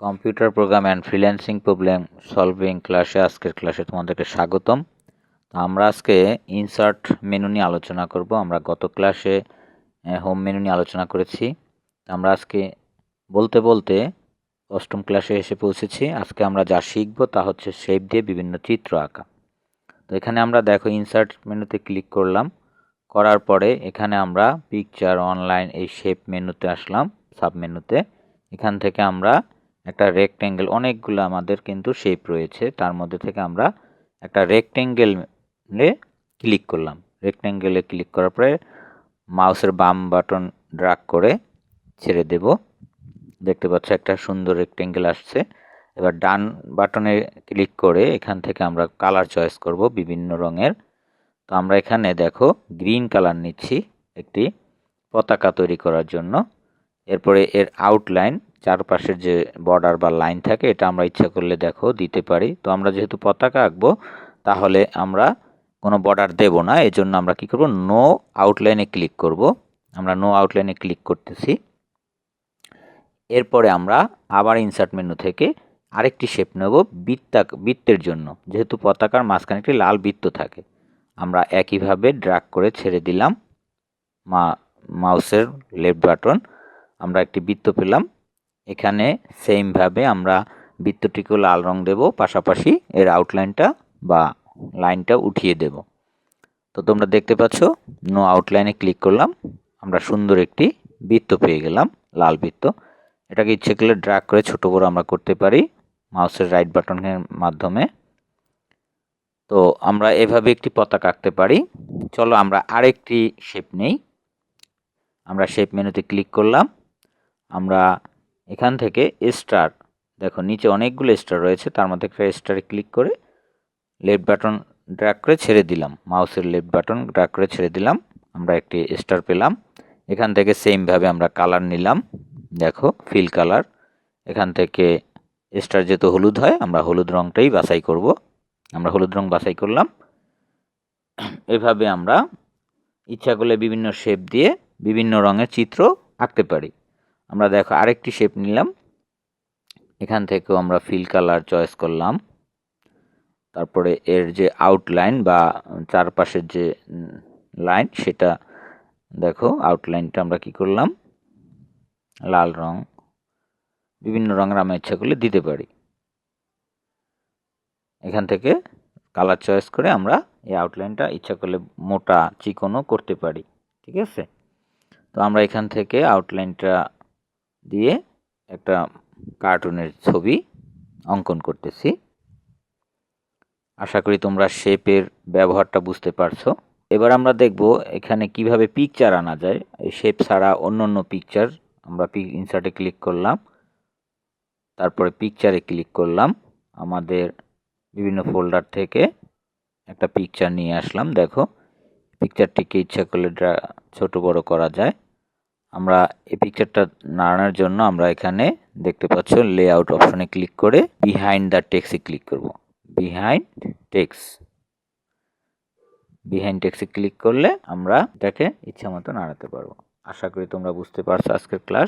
Computer program and freelancing problem solving ক্লাসে আজকের ক্লাসে তোমাদেরকে স্বাগতম। আমরা আজকে ইনসার্ট মেনু নিয়ে আলোচনা করব। আমরা গত ক্লাসে হোম মেনু নিয়ে আলোচনা করেছি। আমরা আজকে বলতে বলতে অষ্টম ক্লাসে এসে পৌঁছেছি। আজকে আমরা যা শিখব তা হচ্ছে শেপ দিয়ে বিভিন্ন চিত্র আঁকা। তো এখানে আমরা দেখো ইনসার্ট মেনুতে ক্লিক করলাম, করার পরে এখানে আমরা পিকচার অনলাইন এই শেপ মেনুতে আসলাম, সাব মেনুতে। এখান থেকে আমরা একটা রেক্ট্যাঙ্গেল, অনেকগুলো আমাদের কিন্তু শেপ রয়েছে, তার মধ্যে থেকে আমরা একটা রেক্ট্যাঙ্গেলে ক্লিক করলাম। রেক্ট্যাঙ্গেলে ক্লিক করার পরে মাউসের বাম বাটন ড্র্যাগ করে ছেড়ে দেব। দেখতে পাচ্ছ একটা সুন্দর রেক্ট্যাঙ্গেল আসছে। এবার ডান বাটনে ক্লিক করে এখান থেকে আমরা কালার চয়েস করব বিভিন্ন রঙের। তো আমরা এখানে দেখো গ্রিন কালার নিচ্ছি একটি পতাকা তৈরি করার জন্য। এরপরে এর আউটলাইন, চারপাশের যে বর্ডার বা লাইন থাকে, এটা আমরা ইচ্ছা করলে দেখো দিতে পারি। তো আমরা যেহেতু পতাকা আঁকবো তাহলে আমরা কোনো বর্ডার দেব না, এজন্য আমরা কি করব, নো আউটলাইনে ক্লিক করব। আমরা নো আউটলাইনে ক্লিক করতেছি। এরপরে আমরা আবার ইনসার্ট মেনু থেকে আরেকটি শেপ নেব বৃত্তের জন্য। যেহেতু পতাকার মাঝখানে একটি লাল বৃত্ত থাকে, আমরা একইভাবে ড্র্যাগ করে ছেড়ে দিলাম মাউসের লেফট বাটন। আমরা একটি বৃত্ত পেলাম। এখানে সেমভাবে আমরা বৃত্তটিকেও লাল রং দেব, পাশাপাশি এর আউটলাইনটা বা লাইনটা উঠিয়ে দেব। তো তোমরা দেখতে পাচ্ছ নো আউটলাইনে ক্লিক করলাম, আমরা সুন্দর একটি বৃত্ত পেয়ে গেলাম, লাল বৃত্ত। এটাকে ইচ্ছে করলে ড্র্যাগ করে ছোট বড় আমরা করতে পারি মাউসের রাইট বাটনের মাধ্যমে। তো আমরা এভাবে একটি পতাকা আঁকতে পারি। চলো আমরা আরেকটি শেপ নেই। আমরা শেপ মেনুতে ক্লিক করলাম। আমরা এখান থেকে স্টার, দেখো নিচে অনেকগুলো স্টার রয়েছে, তার মধ্যে একটা স্টারে ক্লিক করে লেফট বাটন ড্র্যাগ করে ছেড়ে দিলাম, মাউসের লেফট বাটন ড্র্যাগ করে ছেড়ে দিলাম, আমরা একটি স্টার পেলাম। এখান থেকে সেমভাবে আমরা কালার নিলাম, দেখো ফিল কালার। এখান থেকে স্টার যেহেতু হলুদ হয়, আমরা হলুদ রংটাই বাছাই করব। আমরা হলুদ রং বাছাই করলাম। এভাবে আমরা ইচ্ছা করলে বিভিন্ন শেপ দিয়ে বিভিন্ন রঙের চিত্র আঁকতে পারি। আমরা দেখো আরেকটি শেপ নিলাম, এখান থেকেও আমরা ফিল কালার চয়েস করলাম। তারপরে এর যে আউটলাইন বা চারপাশের যে লাইন, সেটা দেখো আউটলাইনটা আমরা কি করলাম, লাল রং, বিভিন্ন রঙের আমরা ইচ্ছা করলে দিতে পারি। এখান থেকে কালার চয়েস করে আমরা এই আউটলাইনটা ইচ্ছা করলে মোটা চিকনও করতে পারি, ঠিক আছে। তো আমরা এখান থেকে আউটলাইনটা দিয়ে একটা কার্টুনের ছবি অঙ্কন করতেছি। আশা করি তোমরা শেপের ব্যবহারটা বুঝতে পারছো। এবার আমরা দেখব এখানে কিভাবে পিকচার আনা যায়। এই শেপ ছাড়া অন্য পিকচার, আমরা ইনসার্টে ক্লিক করলাম, তারপরে পিকচারে ক্লিক করলাম, আমাদের বিভিন্ন ফোল্ডার থেকে একটা পিকচার নিয়ে আসলাম। দেখো পিকচারটিকে ইচ্ছা করলে ছোট বড় করা যায়। আমরা এই পিকচারটা নাড়ানোর জন্য আমরা এখানে দেখতে পাচ্ছ লেআউট অপশনে ক্লিক করে বিহাইন্ড দ্য টেক্সটে ক্লিক করব। বিহাইন্ড টেক্সটে ক্লিক করলে আমরা এটাকে ইচ্ছা মতো নাড়াতে পারবো। আশা করি তোমরা বুঝতে পারছো আজকের ক্লাস।